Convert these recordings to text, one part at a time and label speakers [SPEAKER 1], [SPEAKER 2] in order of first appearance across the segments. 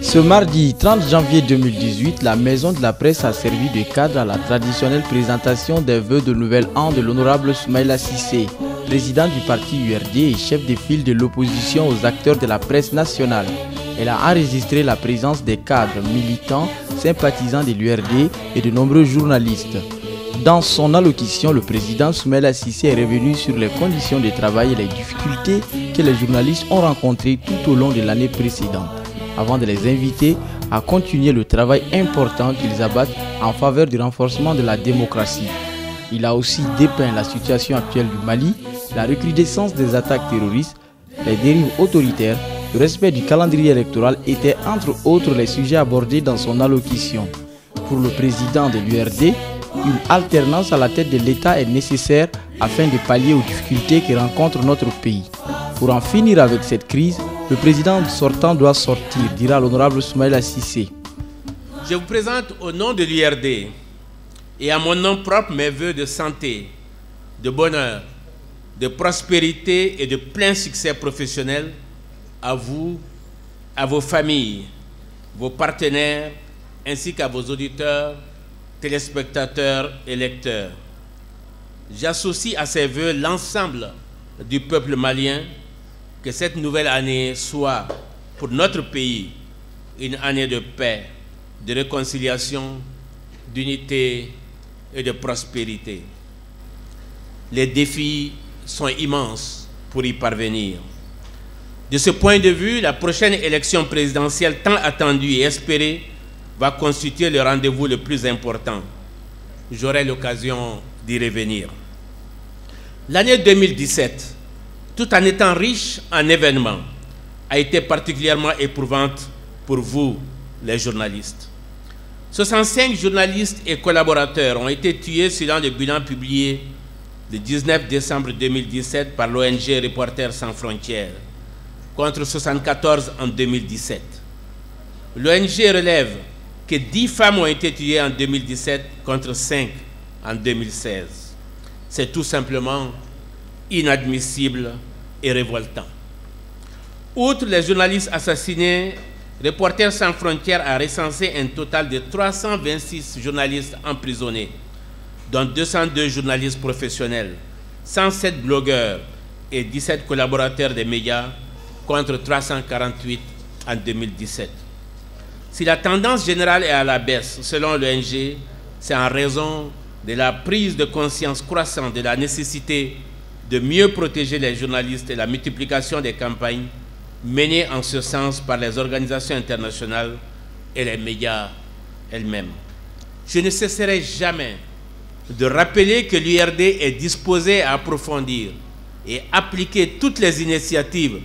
[SPEAKER 1] Ce mardi 30 janvier 2018, la Maison de la Presse a servi de cadre à la traditionnelle présentation des vœux de nouvel an de l'honorable Soumaïla Cissé, président du parti URD et chef de file de l'opposition aux acteurs de la presse nationale. Elle a enregistré la présence des cadres, militants, sympathisants de l'URD et de nombreux journalistes. Dans son allocution, le président Soumaïla Cissé est revenu sur les conditions de travail et les difficultés que les journalistes ont rencontrées tout au long de l'année précédente, avant de les inviter à continuer le travail important qu'ils abattent en faveur du renforcement de la démocratie. Il a aussi dépeint la situation actuelle du Mali, la recrudescence des attaques terroristes, les dérives autoritaires, le respect du calendrier électoral étaient entre autres les sujets abordés dans son allocution. Pour le président de l'URD, une alternance à la tête de l'État est nécessaire afin de pallier aux difficultés que rencontre notre pays. Pour en finir avec cette crise, le président sortant doit sortir, dira l'honorable Soumaïla Cissé.
[SPEAKER 2] Je vous présente au nom de l'URD et à mon nom propre mes vœux de santé, de bonheur, de prospérité et de plein succès professionnel à vous, à vos familles, vos partenaires, ainsi qu'à vos auditeurs, téléspectateurs et lecteurs. J'associe à ces vœux l'ensemble du peuple malien. Que cette nouvelle année soit pour notre pays une année de paix, de réconciliation, d'unité et de prospérité. Les défis sont immenses pour y parvenir. De ce point de vue, la prochaine élection présidentielle tant attendue et espérée va constituer le rendez-vous le plus important. J'aurai l'occasion d'y revenir. L'année 2017, tout en étant riche en événements, a été particulièrement éprouvante pour vous, les journalistes. 65 journalistes et collaborateurs ont été tués selon le bilan publié le 19 décembre 2017 par l'ONG Reporters sans frontières, contre 74 en 2017. L'ONG relève que 10 femmes ont été tuées en 2017 contre 5 en 2016. C'est tout simplement inadmissible et révoltant. Outre les journalistes assassinés, Reporters sans frontières a recensé un total de 326 journalistes emprisonnés, dont 202 journalistes professionnels, 107 blogueurs et 17 collaborateurs des médias, contre 348 en 2017. Si la tendance générale est à la baisse, selon l'ONG, c'est en raison de la prise de conscience croissante de la nécessité de mieux protéger les journalistes et la multiplication des campagnes menées en ce sens par les organisations internationales et les médias elles-mêmes. Je ne cesserai jamais de rappeler que l'URD est disposée à approfondir et appliquer toutes les initiatives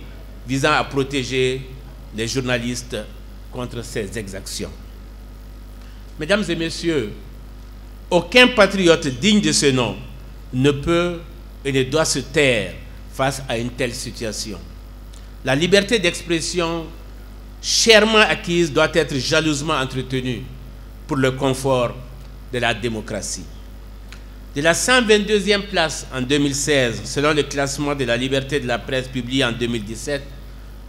[SPEAKER 2] visant à protéger les journalistes contre ces exactions. Mesdames et messieurs, aucun patriote digne de ce nom ne peut et ne doit se taire face à une telle situation. La liberté d'expression chèrement acquise doit être jalousement entretenue pour le confort de la démocratie. De la 122e place en 2016, selon le classement de la liberté de la presse publié en 2017,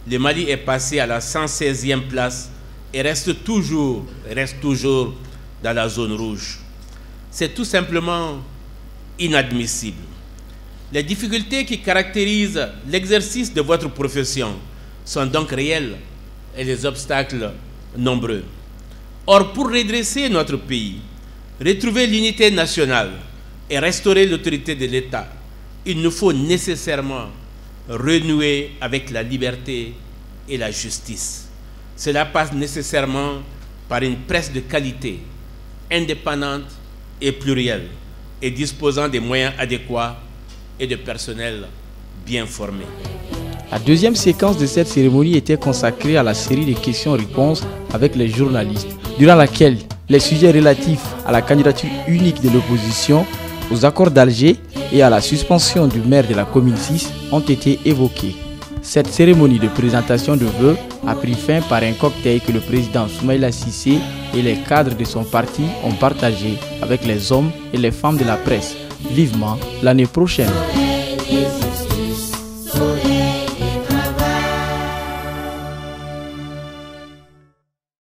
[SPEAKER 2] le Mali est passé à la 116e place et reste toujours dans la zone rouge. C'est tout simplement inadmissible. Les difficultés qui caractérisent l'exercice de votre profession sont donc réelles et les obstacles nombreux. Or, pour redresser notre pays, retrouver l'unité nationale et restaurer l'autorité de l'État, il nous faut nécessairement renouer avec la liberté et la justice. Cela passe nécessairement par une presse de qualité, indépendante et plurielle, et disposant des moyens adéquats et de personnel bien formé.
[SPEAKER 1] La deuxième séquence de cette cérémonie était consacrée à la série de questions-réponses avec les journalistes, durant laquelle les sujets relatifs à la candidature unique de l'opposition, aux accords d'Alger et à la suspension du maire de la commune 6 ont été évoqués. Cette cérémonie de présentation de vœux a pris fin par un cocktail que le président Soumaïla Cissé et les cadres de son parti ont partagé avec les hommes et les femmes de la presse. Vivement l'année prochaine.